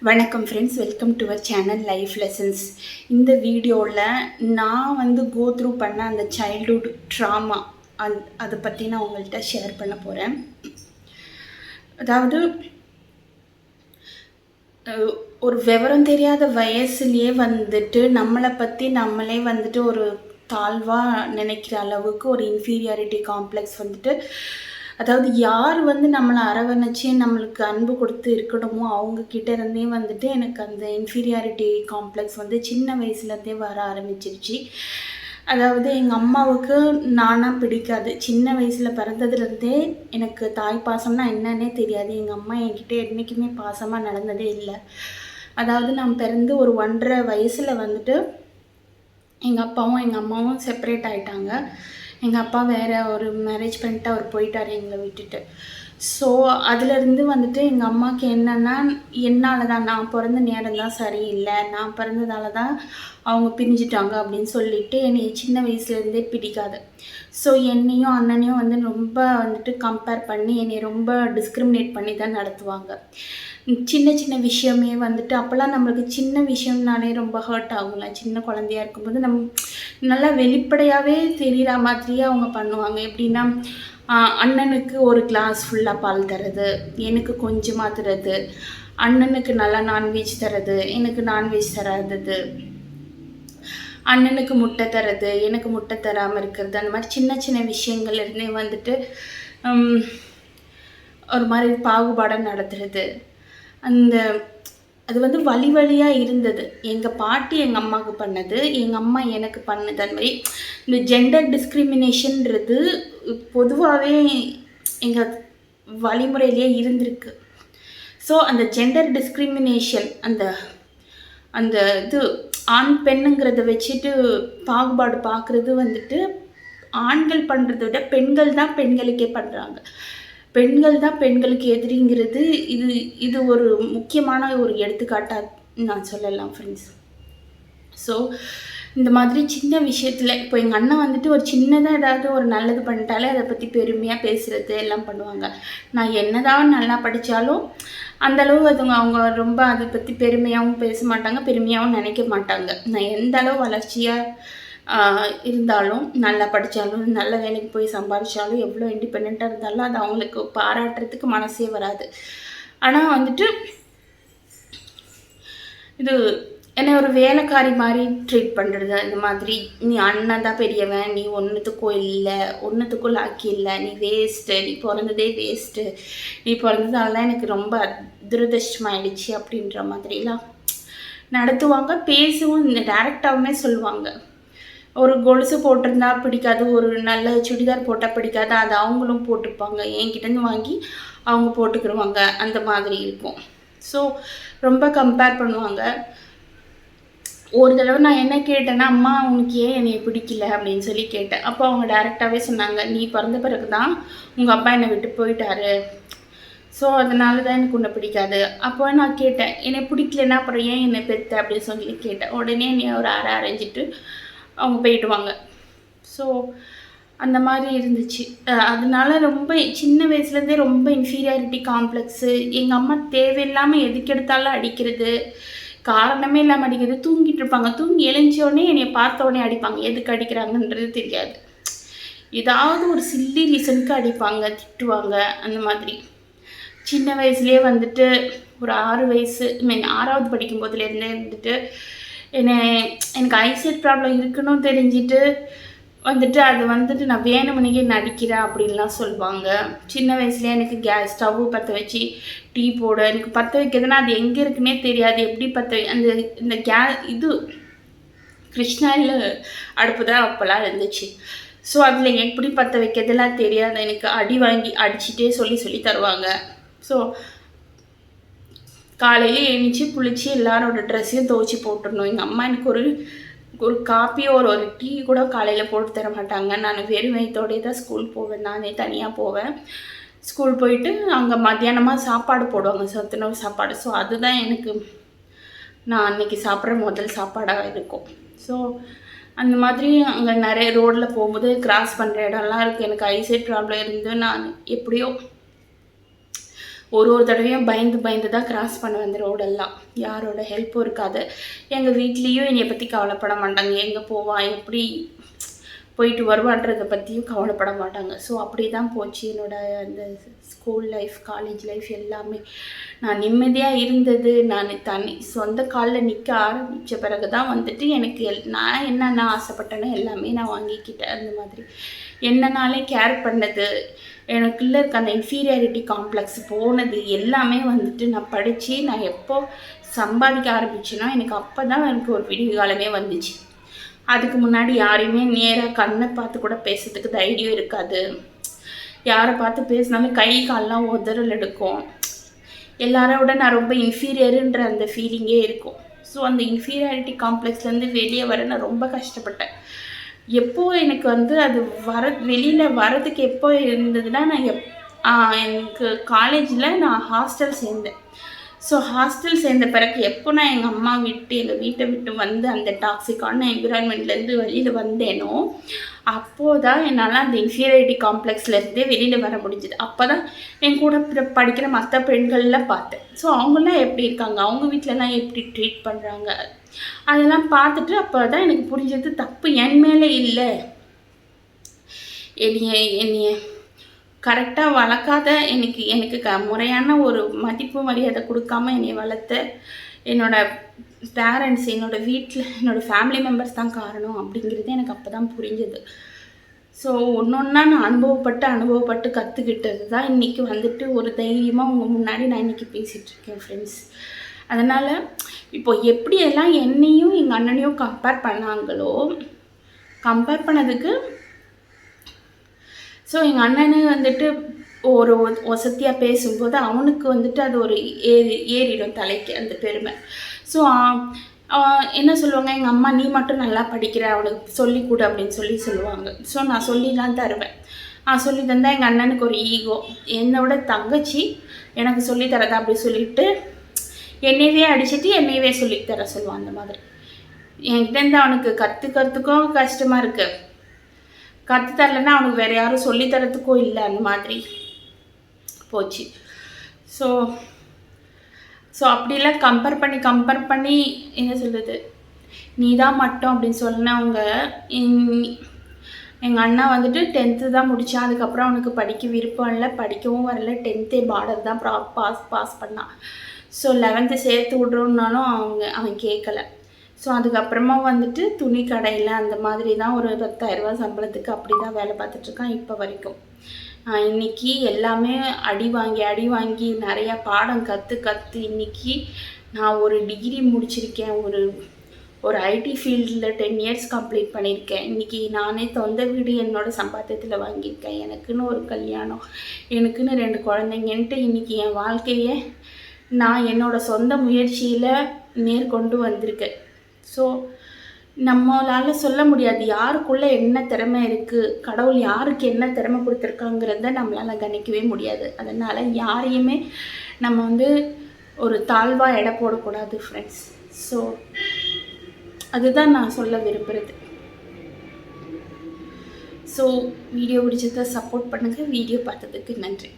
வணக்கம் friends, welcome to our channel life lessons. இந்த வீடியோவில் நான் கோ த்ரூ பண்ண அந்த சைல்ட்ஹுட் ட்ராமா அதை பற்றி நான் உங்கள்கிட்ட ஷேர் பண்ண போகிறேன். அதாவது ஒரு விவரம் தெரியாத வயசுலேயே நம்மளை பற்றி நம்மளே ஒரு தாழ்வாக நினைக்கிற அளவுக்கு ஒரு இன்ஃபீரியாரிட்டி காம்ப்ளெக்ஸ் அதாவது யார் நம்மளை அரவணைச்சி நம்மளுக்கு அன்பு கொடுத்து இருக்கணுமோ அவங்கக்கிட்ட இருந்தே எனக்கு அந்த இன்ஃபீரியாரிட்டி காம்ப்ளெக்ஸ் சின்ன வயசுலேருந்தே வர ஆரம்பிச்சிருச்சு. அதாவது எங்கள் அம்மாவுக்கு நானாக பிடிக்காது. சின்ன வயசில் பிறந்ததுலேருந்தே எனக்கு தாய் பாசம்னா என்னன்னே தெரியாது. எங்கள் அம்மா என்கிட்ட என்றைக்குமே பாசமாக நடந்ததே இல்லை. அதாவது நான் பிறந்து ஒரு 1.5 வயசில் எங்கள் அப்பாவும் எங்கள் அம்மாவும் செப்பரேட் ஆகிட்டாங்க. எங்கள் அப்பா வேறு ஒரு மேரேஜ் பண்ணிட்டு அவர் போயிட்டார் எங்களை விட்டுட்டு. ஸோ அதுலேருந்து எங்கள் அம்மாவுக்கு என்னென்னா, என்னால் தான், நான் பிறந்த நேரம் தான் சரியில்லை, நான் பிறந்ததால தான் அவங்க பிரிஞ்சிட்டாங்க அப்படின்னு சொல்லிட்டு என்னை சின்ன வயசுலேருந்தே பிடிக்காது. ஸோ என்னையும் அண்ணனையும் ரொம்ப கம்பேர் பண்ணி என்னை ரொம்ப டிஸ்கிரிமினேட் பண்ணி தான் நடத்துவாங்க. சின்ன சின்ன விஷயமே அப்போல்லாம் நம்மளுக்கு சின்ன விஷயம்னாலே ரொம்ப ஹர்ட் ஆகும்ல. சின்ன குழந்தையா இருக்கும்போது நல்லா வெளிப்படையாகவே தெரிகிற மாதிரியே அவங்க பண்ணுவாங்க. எப்படின்னா, அண்ணனுக்கு ஒரு கிளாஸ் ஃபுல்லாக பால் தர்றது, எனக்கு கொஞ்சமாக தர்றது, அண்ணனுக்கு நல்லா நான்வெஜ் தர்றது, எனக்கு நான்வெஜ் தராதது, அண்ணனுக்கு முட்டை தர்றது, எனக்கு முட்டை தராமல் இருக்கிறது, அந்த மாதிரி சின்ன சின்ன விஷயங்கள்லேருந்தே ஒரு மாதிரி பாகுபாடாக நடத்துறது. அது வழி வழியாக இருந்தது. எங்கள் பாட்டி எங்கள் அம்மாவுக்கு பண்ணது, எங்கள் அம்மா எனக்கு பண்ணது. அந்த மாதிரி இந்த ஜெண்டர் டிஸ்கிரிமினேஷன்றது பொதுவாகவே எங்கள் வழிமுறையிலே இருந்திருக்கு. ஸோ அந்த ஜெண்டர் டிஸ்கிரிமினேஷன், அந்த அந்த இது ஆண் பெண்ணுங்கிறத வச்சுட்டு பாகுபாடு பார்க்குறது ஆண்கள் பண்ணுறத விட பெண்கள் தான் பெண்களுக்கே பண்ணுறாங்க. பெண்கள் தான் பெண்களுக்கு எதிரிங்கிறது இது ஒரு முக்கியமான ஒரு எடுத்துக்காட்டாக நான் சொல்லலாம் ஃப்ரெண்ட்ஸ். ஸோ இந்த மாதிரி சின்ன விஷயத்தில் இப்போ எங்கள் அண்ணன் ஒரு சின்னதாக ஏதாவது ஒரு நல்லது பண்ணிட்டாலே அதை பற்றி பெருமையாக பேசுகிறது எல்லாம் பண்ணுவாங்க. நான் என்னதான் நல்லா படித்தாலும் அந்தளவு அவங்க ரொம்ப அதை பற்றி பெருமையாகவும் பேச மாட்டாங்க, பெருமையாகவும் நினைக்க மாட்டாங்க. நான் எந்த அளவு வளர்ச்சியாக இருந்தாலும், நல்லா படித்தாலும், நல்ல வேலைக்கு போய் சம்பாதிச்சாலும், எவ்வளோ இண்டிபெண்ட்டாக இருந்தாலும் அது அவங்களுக்கு பாராட்டுறதுக்கு மனசே வராது. ஆனால் இது என்னை ஒரு வேலைக்காரி மாதிரி ட்ரீட் பண்ணுறது. இந்த மாதிரி, நீ அண்ணன் தான் பெரியவன், நீ ஒன்றுத்துக்கும் இல்லை, ஒன்றுத்துக்கும் லாக்கி இல்லை, நீ வேஸ்ட்டு, நீ பிறந்ததே வேஸ்ட்டு, நீ பிறந்ததால தான் எனக்கு ரொம்ப துரதிருஷ்டமாயிடுச்சு அப்படின்ற மாதிரிலாம் நடத்துவாங்க. பேசவும் டேரெக்டாகவுமே சொல்லுவாங்க. ஒரு கொலுசு போட்டிருந்தா பிடிக்காது, ஒரு நல்ல சுடிதார் போட்டால் பிடிக்காது, அது அவங்களும் போட்டுப்பாங்க, என்கிட்டேருந்து வாங்கி அவங்க போட்டுக்கிடுவாங்க. அந்த மாதிரி இருக்கும். ஸோ ரொம்ப கம்பேர் பண்ணுவாங்க. ஒரு தடவை நான் என்ன கேட்டேன்னா, அம்மா உனக்கு ஏன் என்னை பிடிக்கல அப்படின்னு சொல்லி கேட்டேன். அப்போ அவங்க டைரெக்டாகவே சொன்னாங்க, நீ பிறந்த பிறகு தான் உங்கள் அப்பா என்னை விட்டு போயிட்டாரு, ஸோ அதனால தான் எனக்கு உன்னை பிடிக்காது. அப்போ நான் கேட்டேன், என்னை பிடிக்கலன்னா அப்புறம் ஏன் என்னை பெற்ற அப்படின்னு சொல்லி கேட்டேன். உடனே என்னை ஒரு அரைஞ்சிட்டு அவங்க போயிடுவாங்க. ஸோ அந்த மாதிரி இருந்துச்சு. அதனால ரொம்ப சின்ன வயசுலேருந்தே ரொம்ப இன்ஃபீரியாரிட்டி காம்ப்ளெக்ஸு. எங்கள் அம்மா தேவையில்லாமல் எதுக்கு எடுத்தாலும் அடிக்கிறது, காரணமே இல்லாமல் அடிக்கிறது. தூங்கிட்டு இருப்பாங்க, தூங்கி எழுந்தோடனே என்னை பார்த்தோடனே அடிப்பாங்க. எதுக்கு அடிக்கிறாங்கன்றது தெரியாது, ஏதாவது ஒரு சில்லி ரீசனுக்கு அடிப்பாங்க, திட்டுவாங்க. அந்த மாதிரி சின்ன வயசுலேயே ஒரு 6 வயசு 6வது படிக்கும் போதுலேருந்தே எனக்கு ஐசைட் ப்ராப்ளம் இருக்குன்னு தெரிஞ்சுட்டு அது நான் வேணுமணிக்கே நடிக்கிறேன் அப்படின்லாம் சொல்லுவாங்க. சின்ன வயசுலேயே எனக்கு ஸ்டவ்வு பற்ற வச்சு டீ போட, எனக்கு பற்ற வைக்கிறதுனா அது எங்கே இருக்குன்னே தெரியாது, எப்படி இந்த இது கிருஷ்ணாயில் அடுப்பு தான் அப்போல்லாம் இருந்துச்சு. ஸோ அதில் எப்படி பற்ற வைக்கிறதுலாம் தெரியாது எனக்கு. அடி வாங்கி அடிச்சுட்டே சொல்லி தருவாங்க. ஸோ காலையில் எழுந்திரிச்சு குளித்து எல்லாரோட ட்ரெஸ்ஸையும் துவைச்சி போட்டுடணும். எங்கள் அம்மா எனக்கு ஒரு காப்பியோ ஒரு டீ கூட காலையில் போட்டு தர மாட்டாங்க. நான் வெறும் வயிற்றோடே தான் ஸ்கூல் போவேன், நானே தனியாக போவேன். ஸ்கூல் போயிட்டு அங்கே மத்தியானமாக சாப்பாடு போடுவாங்க, சத்துணவு சாப்பாடு. ஸோ அதுதான் நான் அன்றைக்கி சாப்பிட்ற முதல் சாப்பாடாக இருக்கும். ஸோ அந்த மாதிரி அங்கே நிறைய ரோடில் போகும்போது கிராஸ் பண்ணுற இடம்லாம் இருக்குது. எனக்கு ஐசைட் ப்ராப்ளம் இருந்து நான் எப்படியோ ஒரு தடவையும் பயந்து தான் கிராஸ் பண்ணுவேன் அந்த ரோடெல்லாம். யாரோட ஹெல்ப்பும் இருக்காது. எங்கள் வீட்லேயும் என்னை பற்றி கவலைப்பட மாட்டாங்க. எங்கே போவான், எப்படி போயிட்டு வருவான்றதை பற்றியும் கவலைப்பட மாட்டாங்க. ஸோ அப்படி தான் போச்சு என்னோடய அந்த ஸ்கூல் லைஃப், காலேஜ் லைஃப் எல்லாமே. நான் நிம்மதியாக இருந்தது, நான் சொந்த காலில் நிற்க ஆரம்பித்த பிறகு தான் வந்துட்டு எனக்கு நான் என்னென்ன ஆசைப்பட்டேனோ எல்லாமே நான் வாங்கிக்கிட்டேன். அந்த மாதிரி என்னன்னாலே கேர் பண்ணது, எனக்குள்ளே இருக்க அந்த இன்ஃபீரியாரிட்டி காம்ப்ளெக்ஸ் போனது எல்லாமே வந்துட்டு நான் படித்து நான் எப்போ சம்பாதிக்க ஆரம்பிச்சேன்னா எனக்கு அப்போ தான் எனக்கு ஒரு விடிவு காலமே வந்துச்சு. அதுக்கு முன்னாடி யாரையுமே நேராக கண்ணை பார்த்து கூட பேசுறதுக்கு தைரியம் இருக்காது. யாரை பார்த்து பேசினாலும் கை கால்லாம் உதறல் எடுக்கும். எல்லாரோட நான் ரொம்ப இன்ஃபீரியருன்ற அந்த ஃபீலிங்கே இருக்கும். ஸோ அந்த இன்ஃபீரியாரிட்டி காம்ப்ளெக்ஸ்லேருந்து வெளியே வர நான் ரொம்ப கஷ்டப்பட்டேன். எப்போ எனக்கு வந்து அது வெளியில் வரதுக்கு எப்போ இருந்ததுன்னா, நான் எனக்கு காலேஜில் நான் ஹாஸ்டல் சேர்ந்தேன். ஸோ ஹாஸ்டல் சேர்ந்த பிறகு எப்போ நான் எங்கள் அம்மா விட்டு எங்கள் வீட்டை விட்டு வந்து அந்த டாக்ஸிக்கான என்விரான்மெண்ட்லேருந்து வெளியில் வந்தேனோ அப்போது தான் என்னால் அந்த இன்ஃபீரியாரிட்டி காம்ப்ளெக்ஸ்லேருந்தே வெளியில் வர முடிஞ்சுது. அப்போ தான் என் கூட படிக்கிற மற்ற பெண்கள்லாம் பார்த்தேன். ஸோ அவங்களாம் எப்படி இருக்காங்க, அவங்க வீட்டிலலாம் எப்படி ட்ரீட் பண்ணுறாங்க, அதெல்லாம் பார்த்துட்டு அப்போ தான் எனக்கு புரிஞ்சது தப்பு என் மேலே இல்லை. என்னைய கரெக்டாக வளர்க்காத, எனக்கு முறையான ஒரு மதிப்பு மரியாதை கொடுக்காம என்னை வளர்த்த என்னோடய பேரண்ட்ஸ், என்னோடய வீட்டில் என்னோடய ஃபேமிலி மெம்பர்ஸ் தான் காரணம் அப்படிங்கிறது எனக்கு அப்போ தான் புரிஞ்சது. ஸோ ஒன்றா நான் அனுபவப்பட்டு கற்றுக்கிட்டது தான் இன்றைக்கி வந்துட்டு ஒரு தைரியமாக உங்கள் முன்னாடி நான் இன்றைக்கி பேசிகிட்ருக்கேன் ஃப்ரெண்ட்ஸ். அதனால் இப்போ எப்படியெல்லாம் என்னையும் எங்கள் அண்ணனையும் கம்பேர் பண்ணாங்களோ, கம்பேர் பண்ணதுக்கு ஸோ எங்கள் அண்ணனு வந்துட்டு ஒரு வசதியாக பேசும்போது அவனுக்கு வந்துட்டு அது ஒரு ஏறிடும் தலைக்கு அந்த பெருமை. ஸோ என்ன சொல்லுவாங்க, எங்கள் அம்மா நீ மட்டும் நல்லா படிக்கிற, அவனுக்கு சொல்லி கொடு அப்படின்னு சொல்லுவாங்க. ஸோ நான் சொல்லி தான் தருவேன். சொல்லி தந்தால் எங்கள் அண்ணனுக்கு ஒரு ஈகோ, என்னோட தங்கச்சி எனக்கு சொல்லித்தரதா அப்படி சொல்லிவிட்டு என்னையவே அடிச்சுட்டு என்னையவே சொல்லித்தர சொல்லுவான். அந்த மாதிரி என்கிட்டேருந்து அவனுக்கு கற்றுக்கிறதுக்கும் கஷ்டமாக இருக்குது, கற்றுத்தரலைன்னா அவனுக்கு வேறு யாரும் சொல்லித்தரத்துக்கும் இல்லை. அந்த மாதிரி போச்சு. ஸோ அப்படிலாம் கம்பேர் பண்ணி என்ன சொல்கிறது, நீ தான் மட்டும் அப்படின்னு சொன்னவங்க. எங்கள் அண்ணா வந்துட்டு 10th தான் முடித்தான். அதுக்கப்புறம் அவனுக்கு படிக்க விருப்பம் இல்லை, படிக்கவும் வரல. 10th பார்டர் தான் பாஸ் பண்ணான். ஸோ 11th சேர்த்து விட்றோன்னாலும் அவன் கேட்கல. ஸோ அதுக்கப்புறமா வந்துட்டு துணி கடையில் அந்த மாதிரி தான் ஒரு 10,000 சம்பளத்துக்கு அப்படி தான் வேலை பார்த்துட்ருக்கான் இப்போ வரைக்கும். இன்றைக்கி எல்லாமே அடி வாங்கி நிறையா பாடம் கற்று இன்றைக்கி நான் ஒரு டிகிரி முடிச்சிருக்கேன். ஒரு ஐடி ஃபீல்டில் 10 years கம்ப்ளீட் பண்ணியிருக்கேன். இன்றைக்கி நானே சொந்த வீடு என்னோடய சம்பாத்தியத்தில் வாங்கியிருக்கேன். எனக்குன்னு ஒரு கல்யாணம், எனக்குன்னு 2 குழந்தைங்கன்ட்டு இன்றைக்கி என் வாழ்க்கையை நான் என்னோடய சொந்த முயற்சியில் நேர்கொண்டு வந்திருக்கேன். ஸோ நம்மளால் சொல்ல முடியாது யாருக்குள்ளே என்ன திறமை இருக்குது, கடவுள் யாருக்கு என்ன திறமை கொடுத்துருக்காங்கிறத நம்மளால் கணிக்கவே முடியாது. அதனால் யாரையுமே நம்ம வந்து ஒரு தாழ்வாக எடை போடக்கூடாது ஃப்ரெண்ட்ஸ். ஸோ அதுதான் நான் சொல்ல விரும்புகிறது. ஸோ வீடியோ பிடிச்சதை சப்போர்ட் பண்ணுங்கள். வீடியோ பார்த்ததுக்கு நன்றி.